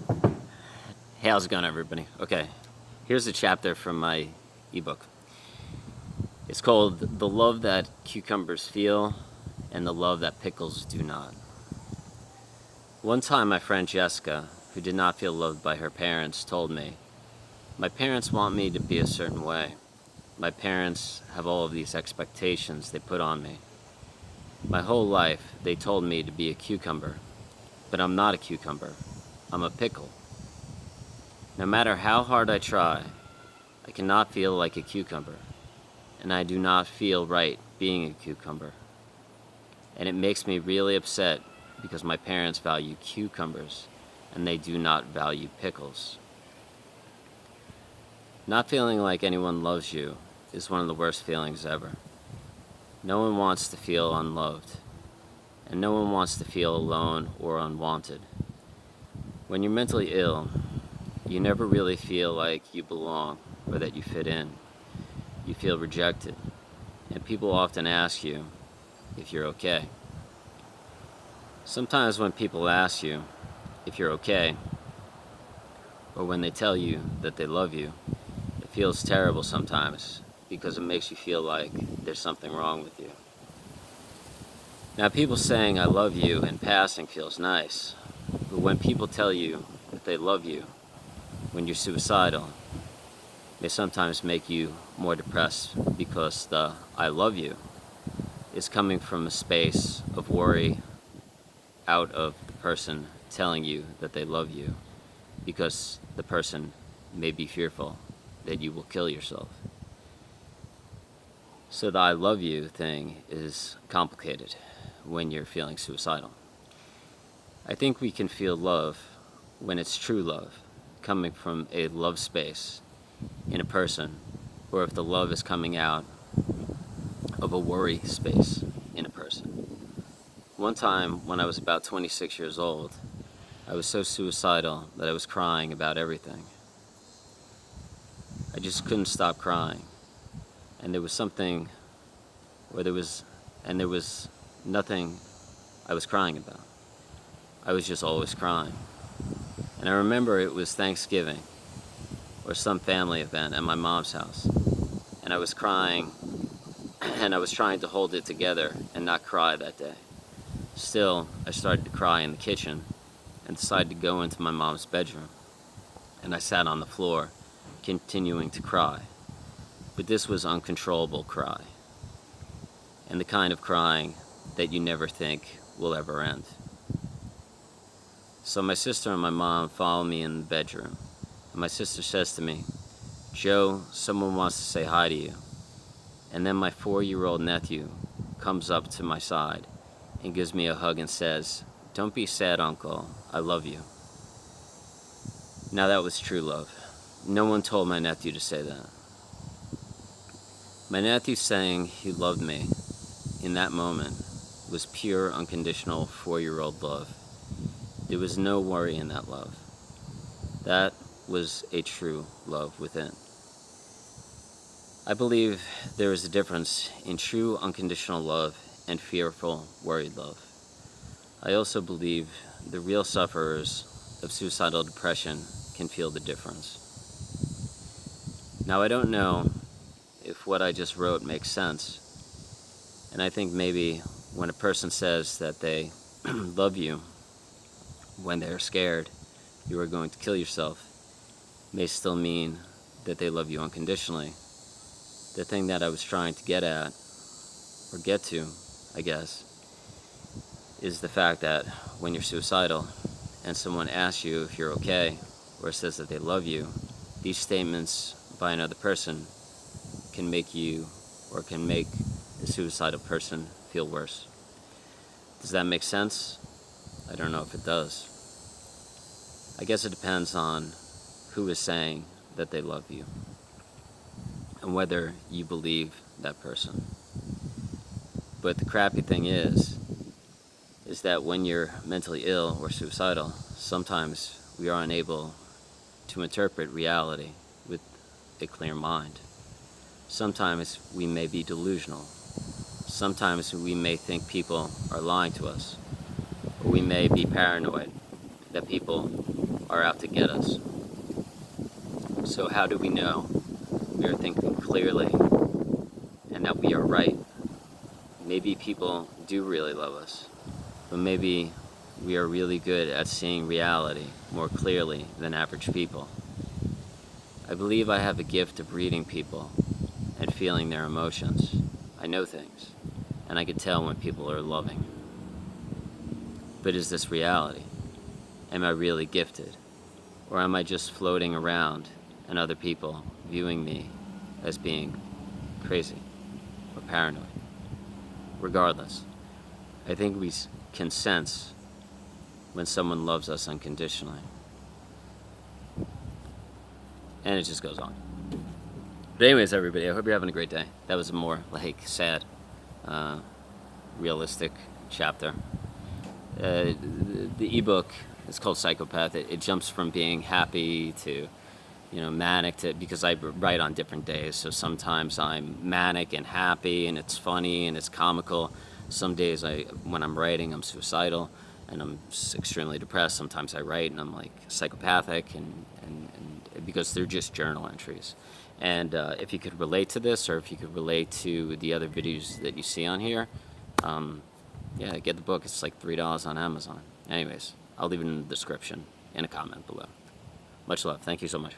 Hey, how's it going, everybody? Okay, here's a chapter from my ebook. It's called The Love That Cucumbers Feel and the Love That Pickles Do Not. One time, my friend Jessica, who did not feel loved by her parents, told me, "My parents want me to be a certain way. My parents have all of these expectations they put on me. My whole life, they told me to be a cucumber, but I'm not a cucumber. I'm a pickle. No matter how hard I try, I cannot feel like a cucumber, and I do not feel right being a cucumber. And it makes me really upset because my parents value cucumbers and they do not value pickles." Not feeling like anyone loves you is one of the worst feelings ever. No one wants to feel unloved, and no one wants to feel alone or unwanted. When you're mentally ill, you never really feel like you belong or that you fit in. You feel rejected, and people often ask you if you're okay. Sometimes when people ask you if you're okay, or when they tell you that they love you, it feels terrible sometimes because it makes you feel like there's something wrong with you. Now, people saying "I love you" in passing feels nice, but when people tell you that they love you when you're suicidal, may sometimes make you more depressed because the "I love you" is coming from a space of worry out of the person telling you that they love you, because the person may be fearful that you will kill yourself. So the "I love you" thing is complicated when you're feeling suicidal. I think we can feel love when it's true love, coming from a love space in a person, or if the love is coming out of a worry space in a person. One time, when I was about 26 years old, I was so suicidal that I was crying about everything. I just couldn't stop crying. And there was something, or there was nothing I was crying about. I was just always crying. And I remember it was Thanksgiving, or some family event at my mom's house. And I was crying, and I was trying to hold it together and not cry that day. Still, I started to cry in the kitchen and decided to go into my mom's bedroom. And I sat on the floor, continuing to cry. But this was uncontrollable cry, and the kind of crying that you never think will ever end. So my sister and my mom follow me in the bedroom, and my sister says to me, "Joe, someone wants to say hi to you." And then my 4-year-old nephew comes up to my side and gives me a hug and says, "Don't be sad, Uncle, I love you." Now that was true love. No one told my nephew to say that. My nephew saying he loved me in that moment was pure, unconditional 4-year-old love. There was no worry in that love. That was a true love within. I believe there is a difference in true, unconditional love and fearful, worried love. I also believe the real sufferers of suicidal depression can feel the difference. Now, I don't know if what I just wrote makes sense, and I think maybe when a person says that they love you when they're scared you are going to kill yourself, may still mean that they love you unconditionally. The thing that I was trying to get at, or get to, I guess, is the fact that when you're suicidal and someone asks you if you're okay, or says that they love you, these statements by another person can make you, or can make the suicidal person feel worse. Does that make sense? I don't know if it does. I guess it depends on who is saying that they love you and whether you believe that person. But the crappy thing is that when you're mentally ill or suicidal, sometimes we are unable to interpret reality with a clear mind. Sometimes we may be delusional. Sometimes we may think people are lying to us, or we may be paranoid that people are out to get us. So how do we know we are thinking clearly and that we are right? Maybe people do really love us, but maybe we are really good at seeing reality more clearly than average people. I believe I have a gift of reading people and feeling their emotions. I know things, and I can tell when people are loving. But is this reality? Am I really gifted? Or am I just floating around and other people viewing me as being crazy or paranoid? Regardless, I think we can sense when someone loves us unconditionally. And it just goes on. But anyways, everybody, I hope you're having a great day. That was a more sad, realistic chapter. The ebook is called Psychopath. It jumps from being happy to, manic, to, because I write on different days. So sometimes I'm manic and happy, and it's funny and it's comical. Some days when I'm writing, I'm suicidal and I'm extremely depressed. Sometimes I write and I'm like psychopathic, and because they're just journal entries. And if you could relate to this, or if you could relate to the other videos that you see on here, yeah, get the book. It's like $3 on Amazon. Anyways, I'll leave it in the description, in a comment below. Much love. Thank you so much.